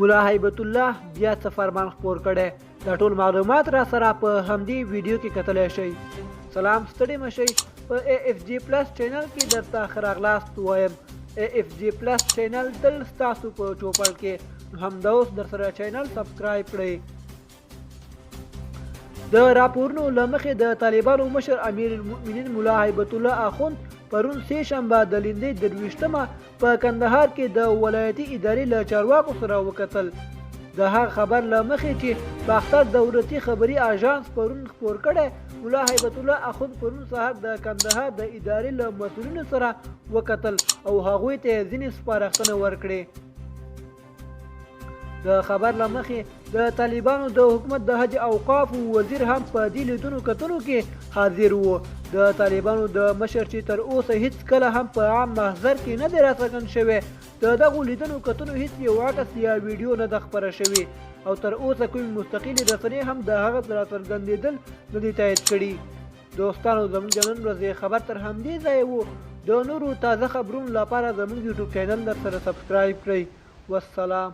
مولا هیبت الله بیا څه فرمان خپور کړی. دا ټول معلومات را سره په همدې ویډیو کې کتلی شئ. سلام، ستړي مشئ. په AFG پلس چینل کې درته ښه راغلاست وایم. AFG پلس چینل تل ستاسو په چوپړ کې، نو همدا اوس درسره چینل سبسکرایب کړئ. د راپورونو له مخې د طالبانو مشر امیر المؤمنین مولا هیبت الله اخوند پرون سه شنبه د لیندۍ 23مه په کندهار کې د ولایتي ادارې له چارواکو سره وکتل. د هغه خبر له مخې چې باختر دولتي خبري اژانس پرون خپور کړی، مولا هیبت الله اخوند پرون سهار د کندهار د ادارې له مسؤلینو سره وکتل او هغوی ته ځینې سپارښتنې ورکړې. د خبر له مخې د طالبانو د حکومت د حج اوقافو وزیر هم په دې لیدنو کتنو کې حاضر و. د طالبانو د مشر چې تر اوسه هیڅ کله هم په عام محضر کې نه دی راڅرګند شوی، د دغو لیدنو کتنو هیڅ یو عکس یا ویډیو نه ده خپره شوې او تر اوسه کومې مستقلې رسنۍ هم د هغه راڅرګندېدل نه دي تایید کړي. دوستانو، زموږ د نن ورځې خبر تر همدې ځایه و. د نورو تازه خبرونو لپاره زموږ یوټیوب چینل در سره سبسکرایب کړئ. والسلام.